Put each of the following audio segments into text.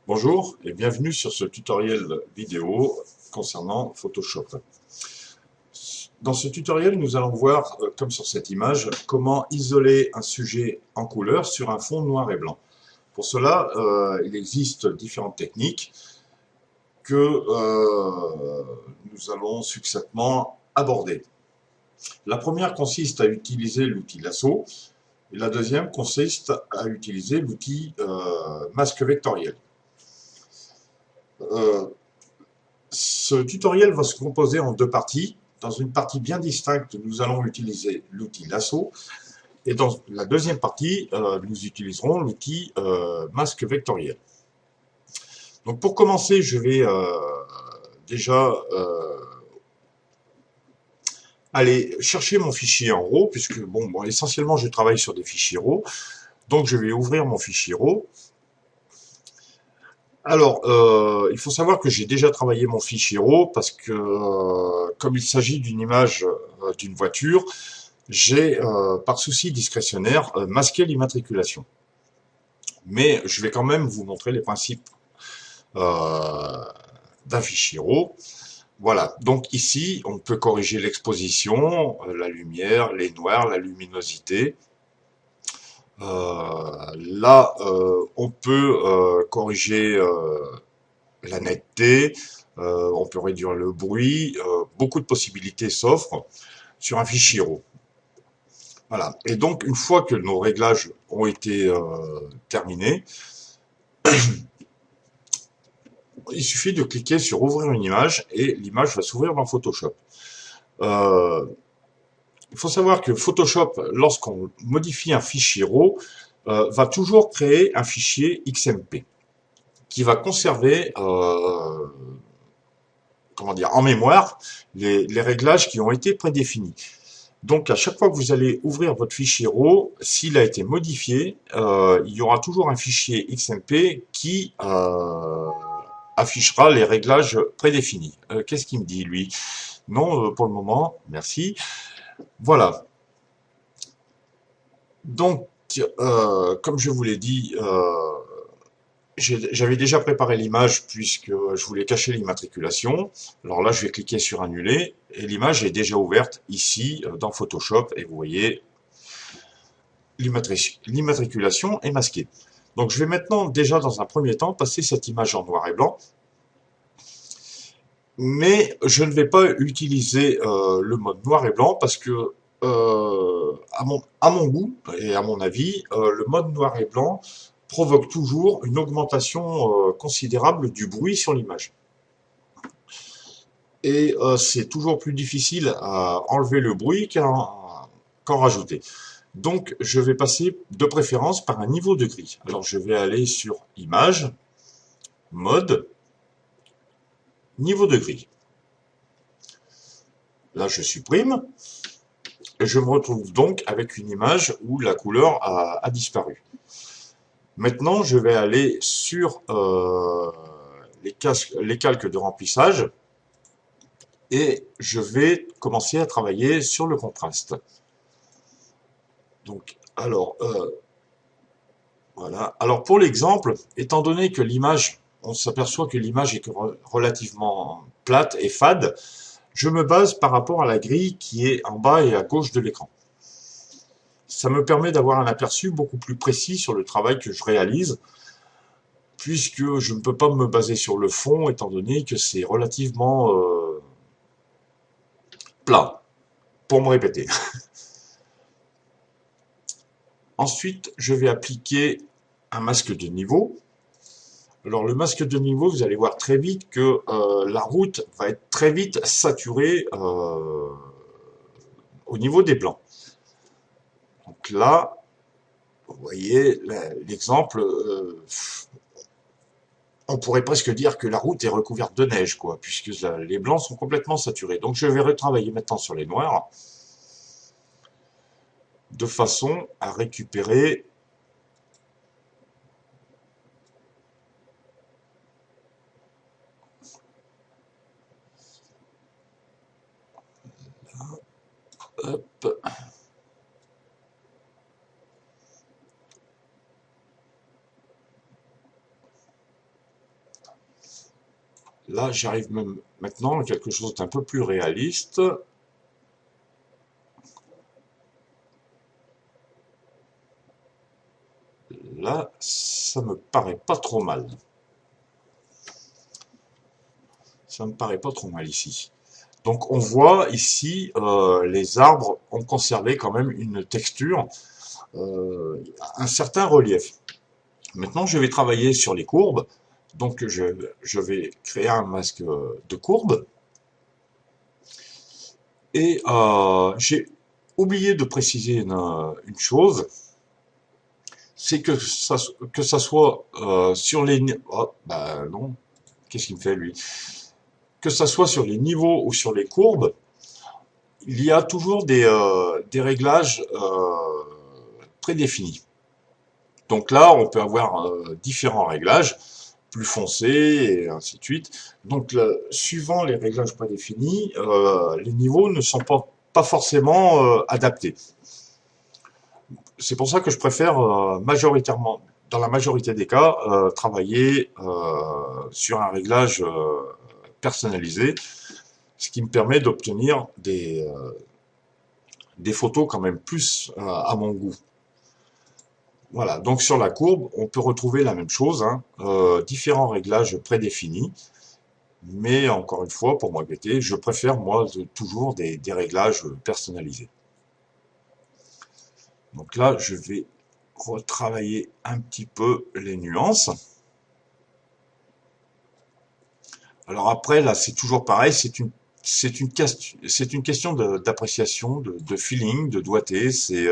Bonjour et bienvenue sur ce tutoriel vidéo concernant Photoshop. Dans ce tutoriel, nous allons voir, comme sur cette image, comment isoler un sujet en couleur sur un fond noir et blanc. Pour cela, il existe différentes techniques que nous allons succinctement aborder. La première consiste à utiliser l'outil lasso et la deuxième consiste à utiliser l'outil masque vectoriel. Ce tutoriel va se composer en deux parties. Dans une partie bien distincte, nous allons utiliser l'outil lasso. Et dans la deuxième partie, nous utiliserons l'outil masque vectoriel. Donc pour commencer, je vais déjà aller chercher mon fichier en RAW, puisque bon, essentiellement je travaille sur des fichiers RAW. Donc je vais ouvrir mon fichier RAW. Alors, il faut savoir que j'ai déjà travaillé mon fichier RAW parce que, comme il s'agit d'une image d'une voiture, j'ai, par souci discrétionnaire, masqué l'immatriculation. Mais je vais quand même vous montrer les principes euh, d'un fichier RAW. Voilà, donc ici, on peut corriger l'exposition, la lumière, les noirs, la luminosité. Là, on peut corriger la netteté, on peut réduire le bruit, beaucoup de possibilités s'offrent sur un fichier RAW. Voilà. Et donc, une fois que nos réglages ont été terminés, il suffit de cliquer sur ouvrir une image et l'image va s'ouvrir dans Photoshop. Euh, il faut savoir que Photoshop, lorsqu'on modifie un fichier RAW, va toujours créer un fichier XMP qui va conserver comment dire, en mémoire les réglages qui ont été prédéfinis. Donc à chaque fois que vous allez ouvrir votre fichier RAW, s'il a été modifié, il y aura toujours un fichier XMP qui affichera les réglages prédéfinis. Qu'est-ce qu'il me dit lui? Non, pour le moment, merci. Voilà. Donc, comme je vous l'ai dit, j'avais déjà préparé l'image puisque je voulais cacher l'immatriculation. Alors là, je vais cliquer sur annuler et l'image est déjà ouverte ici dans Photoshop et vous voyez l'immatriculation est masquée. Donc je vais maintenant déjà dans un premier temps passer cette image en noir et blanc, mais je ne vais pas utiliser le mode noir et blanc parce que à mon goût et à mon avis, le mode noir et blanc provoque toujours une augmentation considérable du bruit sur l'image. Et c'est toujours plus difficile à enlever le bruit qu'en rajouter. Donc je vais passer de préférence par un niveau de gris. Alors je vais aller sur Image, Mode, Niveau de gris. Là je supprime. Et je me retrouve donc avec une image où la couleur a disparu. Maintenant, je vais aller sur les calques de remplissage et je vais commencer à travailler sur le contraste. Donc, alors, voilà. Alors pour l'exemple, étant donné que l'image, on s'aperçoit que l'image est relativement plate et fade, je me base par rapport à la grille qui est en bas et à gauche de l'écran. Ça me permet d'avoir un aperçu beaucoup plus précis sur le travail que je réalise, puisque je ne peux pas me baser sur le fond, étant donné que c'est relativement plat, pour me répéter. Ensuite, je vais appliquer un masque de niveau. Alors le masque de niveau, vous allez voir très vite que la route va être très vite saturée au niveau des blancs. Donc là, vous voyez l'exemple, on pourrait presque dire que la route est recouverte de neige, quoi, puisque les blancs sont complètement saturés. Donc je vais retravailler maintenant sur les noirs, de façon à récupérer hop, Là, j'arrive même maintenant à quelque chose d'un peu plus réaliste. Là, ça me paraît pas trop mal. Ça me paraît pas trop mal ici. Donc on voit ici, les arbres ont conservé quand même une texture, un certain relief. Maintenant, je vais travailler sur les courbes. Donc je vais créer un masque de courbes. Et j'ai oublié de préciser une chose, c'est que ça soit sur les... Oh, bah non, qu'est-ce qu'il me fait lui? Que ça soit sur les niveaux ou sur les courbes, il y a toujours des réglages prédéfinis. Donc là, on peut avoir différents réglages, plus foncés et ainsi de suite. Donc, suivant les réglages prédéfinis, les niveaux ne sont pas forcément adaptés. C'est pour ça que je préfère majoritairement, dans la majorité des cas, travailler sur un réglage personnalisé, ce qui me permet d'obtenir des photos quand même plus à mon goût. Voilà, donc sur la courbe, on peut retrouver la même chose, hein, différents réglages prédéfinis, mais encore une fois, pour m'embêter, je préfère moi toujours des réglages personnalisés. Donc là, je vais retravailler un petit peu les nuances. Alors après, là, c'est toujours pareil, c'est une question d'appréciation, de feeling, de doigté. C'est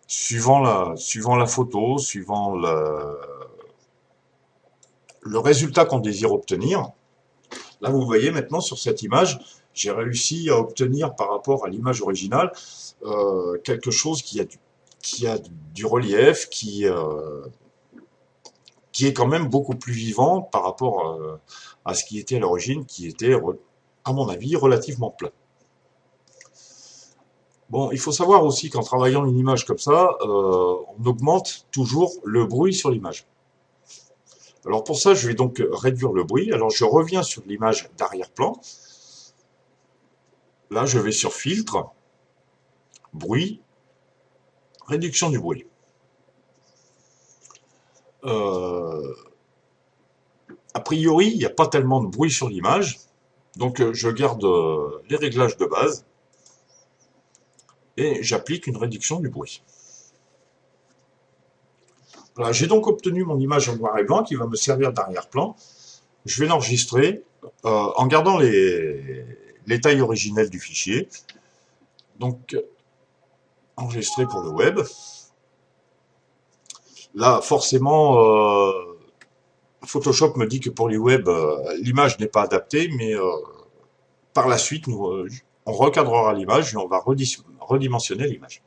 suivant la photo, suivant le résultat qu'on désire obtenir. Là, vous voyez maintenant sur cette image, j'ai réussi à obtenir par rapport à l'image originale quelque chose qui a du relief, qui est quand même beaucoup plus vivant par rapport à ce qui était à l'origine, qui était, à mon avis, relativement plat. Bon, il faut savoir aussi qu'en travaillant une image comme ça, on augmente toujours le bruit sur l'image. Alors pour ça, je vais donc réduire le bruit. Alors je reviens sur l'image d'arrière-plan. Là, je vais sur Filtre, Bruit, Réduction du bruit. A priori, il n'y a pas tellement de bruit sur l'image. Donc je garde les réglages de base et j'applique une réduction du bruit. Voilà, j'ai donc obtenu mon image en noir et blanc qui va me servir d'arrière-plan. Je vais l'enregistrer en gardant les tailles originelles du fichier. Donc, enregistrer pour le web. Là, forcément, Photoshop me dit que pour les web, l'image n'est pas adaptée, mais par la suite, on recadrera l'image et on va redimensionner l'image.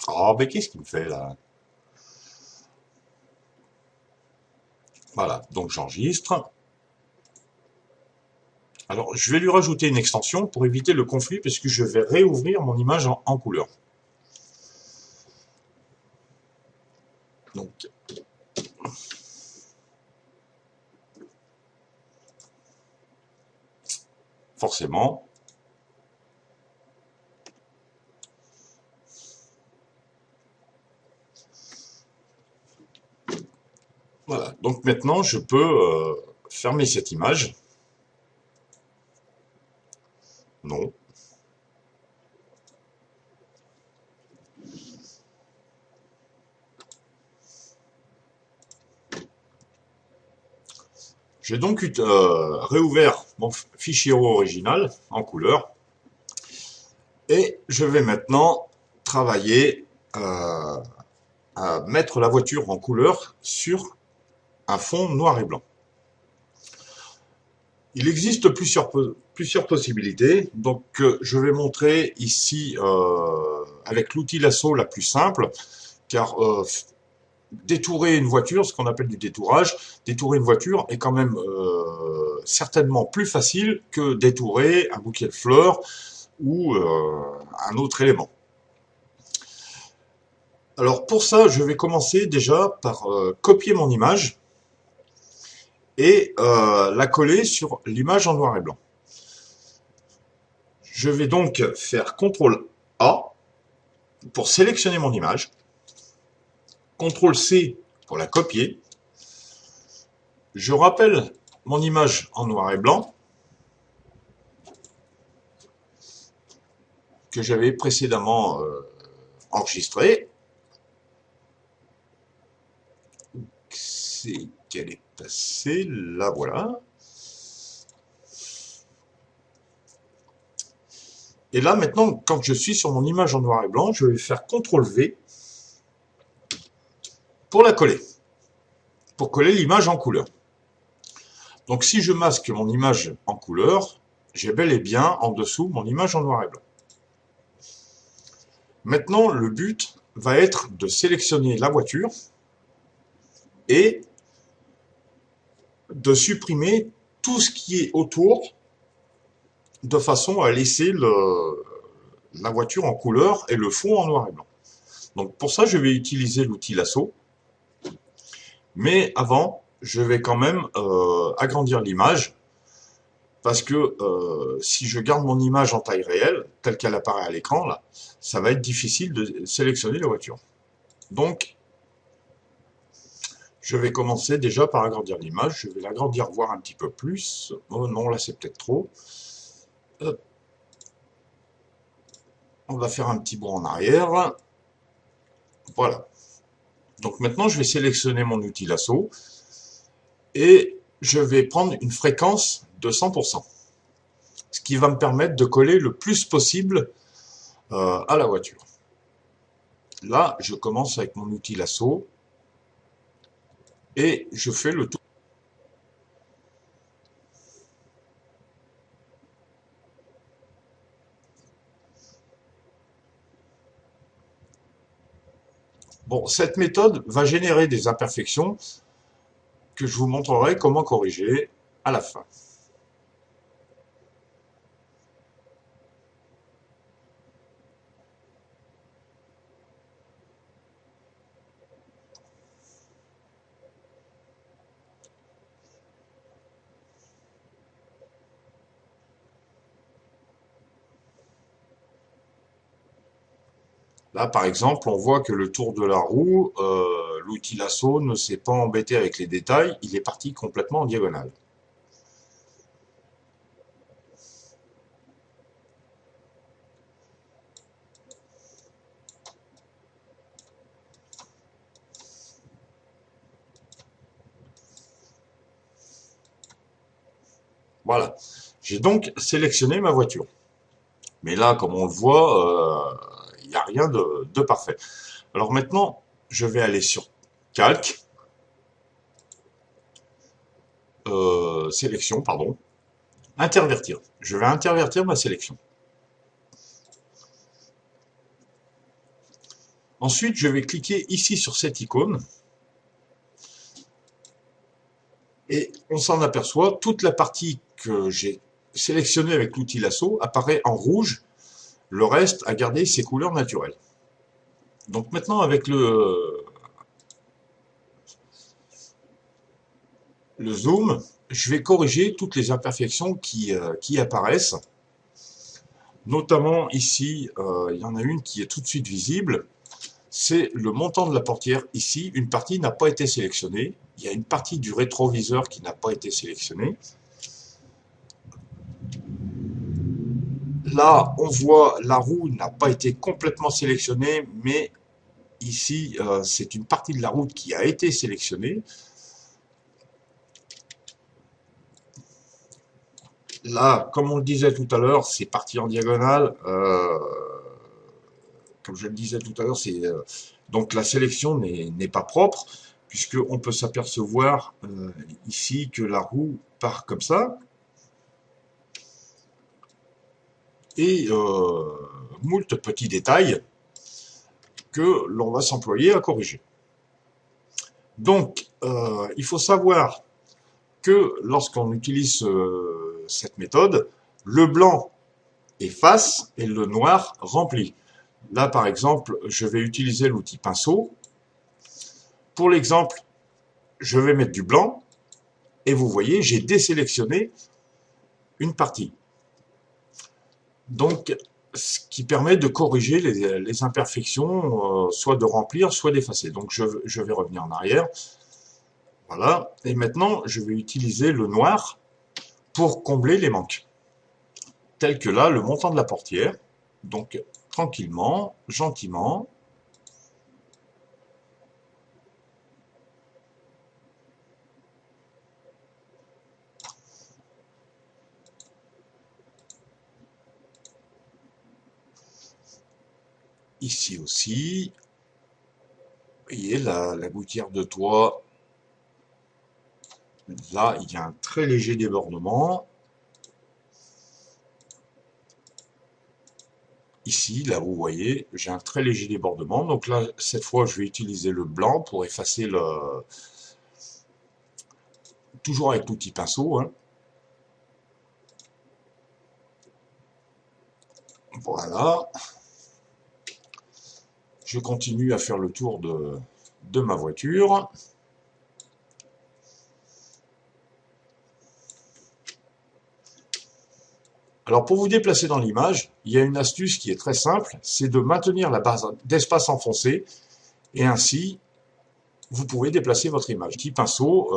Oh, mais qu'est-ce qu'il me fait là? Voilà, donc j'enregistre. Alors, je vais lui rajouter une extension pour éviter le conflit, puisque je vais réouvrir mon image en couleur. Donc, forcément, voilà. Donc maintenant, je peux fermer cette image. Non. J'ai donc réouvert mon fichier RAW original en couleur et je vais maintenant travailler à mettre la voiture en couleur sur un fond noir et blanc. Il existe plusieurs possibilités, donc je vais montrer ici avec l'outil lasso la plus simple, car détourer une voiture, ce qu'on appelle du détourage, détourer une voiture est quand même certainement plus facile que détourer un bouquet de fleurs ou un autre élément. Alors pour ça, je vais commencer déjà par copier mon image et la coller sur l'image en noir et blanc. Je vais donc faire CTRL A pour sélectionner mon image, CTRL C pour la copier. Je rappelle mon image en noir et blanc que j'avais précédemment enregistrée. C'est qu'elle est passée, là voilà. Et là maintenant, quand je suis sur mon image en noir et blanc, je vais faire CTRL V pour la coller, pour coller l'image en couleur. Donc si je masque mon image en couleur, j'ai bel et bien en dessous mon image en noir et blanc. Maintenant, le but va être de sélectionner la voiture et de supprimer tout ce qui est autour de façon à laisser la voiture en couleur et le fond en noir et blanc. Donc pour ça, je vais utiliser l'outil lasso. Mais avant, je vais quand même agrandir l'image parce que si je garde mon image en taille réelle, telle qu'elle apparaît à l'écran, là, ça va être difficile de sélectionner la voiture. Donc, je vais commencer déjà par agrandir l'image. Je vais l'agrandir, voir un petit peu plus. Oh non, là c'est peut-être trop. Hop. On va faire un petit bond en arrière. Voilà. Donc maintenant, je vais sélectionner mon outil lasso et je vais prendre une fréquence de 100%. Ce qui va me permettre de coller le plus possible à la voiture. Là, je commence avec mon outil lasso et je fais le tour. Bon, cette méthode va générer des imperfections que je vous montrerai comment corriger à la fin. Là, par exemple, on voit que le tour de la roue, l'outil lasso ne s'est pas embêté avec les détails, il est parti complètement en diagonale. Voilà. J'ai donc sélectionné ma voiture. Mais là, comme on le voit, il n'y a rien de parfait. Alors maintenant, je vais aller sur Calque, Sélection, pardon, Intervertir. Je vais intervertir ma sélection. Ensuite, je vais cliquer ici sur cette icône. Et on s'en aperçoit, toute la partie que j'ai sélectionnée avec l'outil lasso apparaît en rouge. Le reste a gardé ses couleurs naturelles. Donc maintenant, avec le zoom, je vais corriger toutes les imperfections qui apparaissent. Notamment ici, il y en a une qui est tout de suite visible. C'est le montant de la portière ici. Une partie n'a pas été sélectionnée. Il y a une partie du rétroviseur qui n'a pas été sélectionnée. Là, on voit la roue n'a pas été complètement sélectionnée, mais ici, c'est une partie de la roue qui a été sélectionnée. Là, comme on le disait tout à l'heure, c'est parti en diagonale. Comme je le disais tout à l'heure, donc la sélection n'est pas propre, puisqu'on peut s'apercevoir ici que la roue part comme ça. Et moult petits détails que l'on va s'employer à corriger. Donc, il faut savoir que lorsqu'on utilise cette méthode, le blanc efface et le noir remplit. Là, par exemple, je vais utiliser l'outil pinceau. Pour l'exemple, je vais mettre du blanc et vous voyez, j'ai désélectionné une partie. Donc, ce qui permet de corriger les imperfections, soit de remplir, soit d'effacer. Donc, je vais revenir en arrière. Voilà. Et maintenant, je vais utiliser le noir pour combler les manques. Tel que là, le montant de la portière. Donc, tranquillement, gentiment. Ici aussi. Vous voyez, la gouttière de toit. Là, il y a un très léger débordement. Ici, là, vous voyez, j'ai un très léger débordement. Donc là, cette fois, je vais utiliser le blanc pour effacer le... Toujours avec l'outil pinceau, hein. Voilà. Je continue à faire le tour de ma voiture. Alors, pour vous déplacer dans l'image, il y a une astuce qui est très simple, c'est de maintenir la barre d'espace enfoncée, et ainsi, vous pouvez déplacer votre image. Petit pinceau,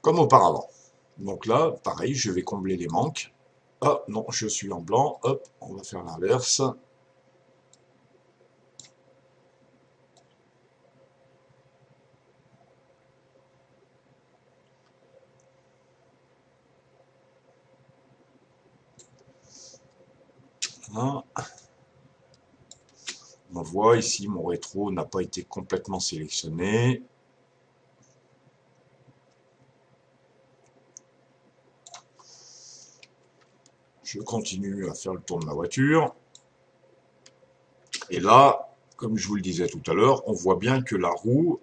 comme auparavant. Donc là, pareil, je vais combler les manques. Ah non, je suis en blanc. Hop, on va faire l'inverse. Hein. On voit ici, mon rétro n'a pas été complètement sélectionné. Je continue à faire le tour de ma voiture. Et là, comme je vous le disais tout à l'heure, on voit bien que la roue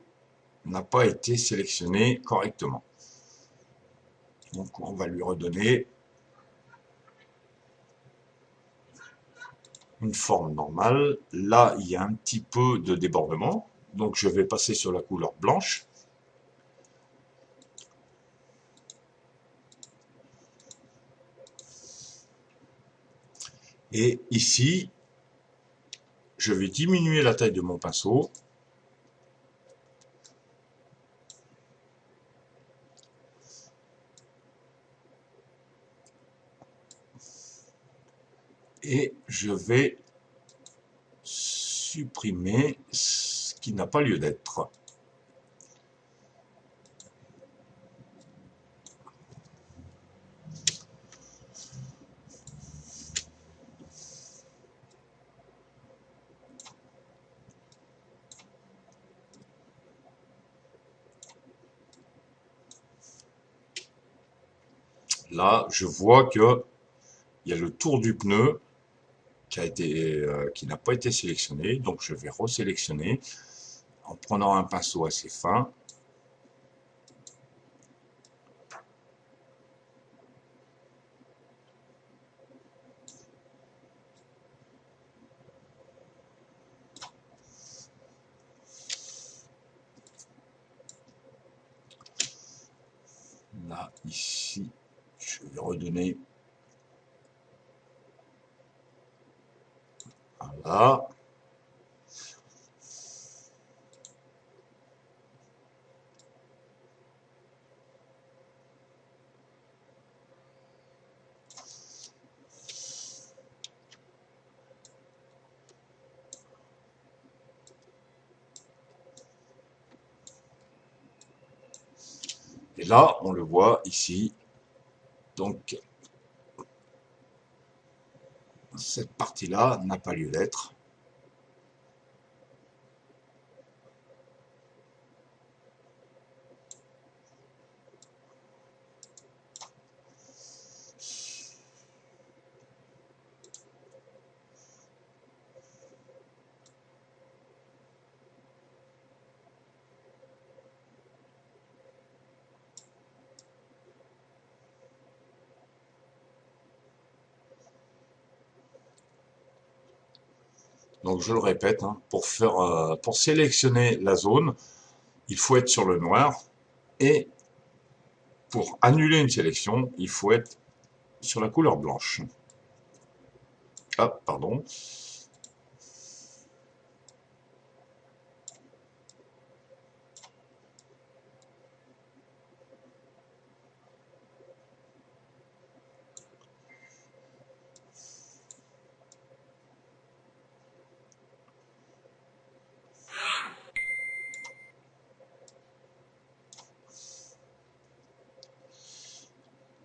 n'a pas été sélectionnée correctement. Donc on va lui redonner une forme normale. Là, il y a un petit peu de débordement. Donc je vais passer sur la couleur blanche. Et ici, je vais diminuer la taille de mon pinceau. Et je vais supprimer ce qui n'a pas lieu d'être. Là, je vois que il y a le tour du pneu qui n'a pas été sélectionné. Donc je vais resélectionner en prenant un pinceau assez fin. Là, ici, je vais redonner. Voilà. Et là, on le voit ici. Donc, cette partie-là n'a pas lieu d'être. Donc je le répète, hein, pour sélectionner la zone, il faut être sur le noir. Et pour annuler une sélection, il faut être sur la couleur blanche. Ah, pardon.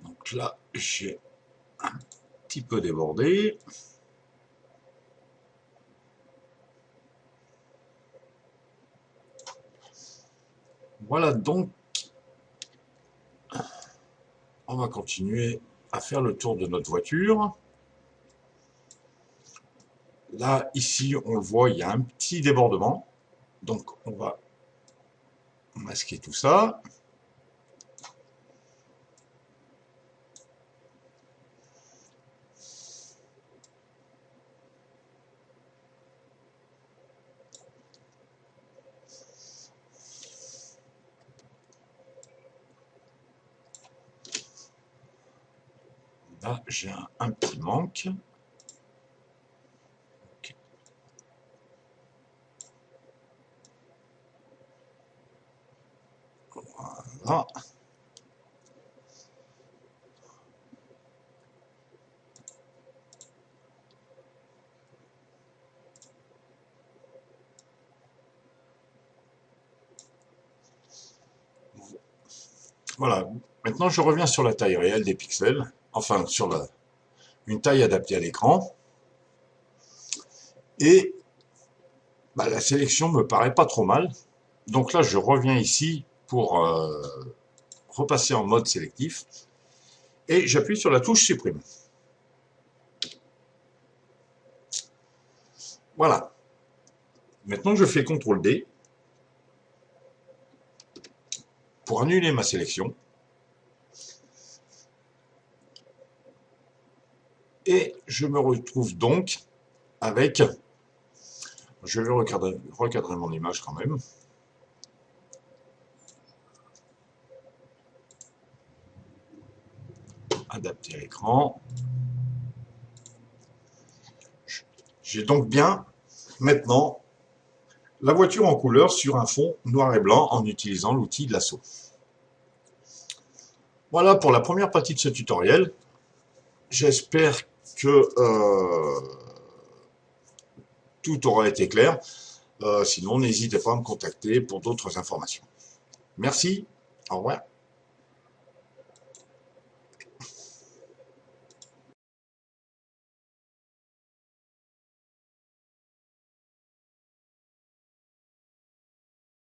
Donc là, j'ai un petit peu débordé. Voilà, donc on va continuer à faire le tour de notre voiture. Là, ici, on le voit, il y a un petit débordement. Donc, on va masquer tout ça. Là, j'ai un petit manque. Okay. Voilà. Voilà. Maintenant, je reviens sur la taille réelle des pixels. Enfin, sur une taille adaptée à l'écran. Et bah, la sélection me paraît pas trop mal. Donc là, je reviens ici pour repasser en mode sélectif. Et j'appuie sur la touche supprime. Voilà. Maintenant, je fais CTRL D pour annuler ma sélection. Et je me retrouve donc avec... Je vais recadrer mon image quand même. Adapter à l'écran. J'ai donc bien, maintenant, la voiture en couleur sur un fond noir et blanc en utilisant l'outil de lasso. Voilà pour la première partie de ce tutoriel. J'espère que tout aura été clair. Sinon, n'hésitez pas à me contacter pour d'autres informations. Merci, au revoir.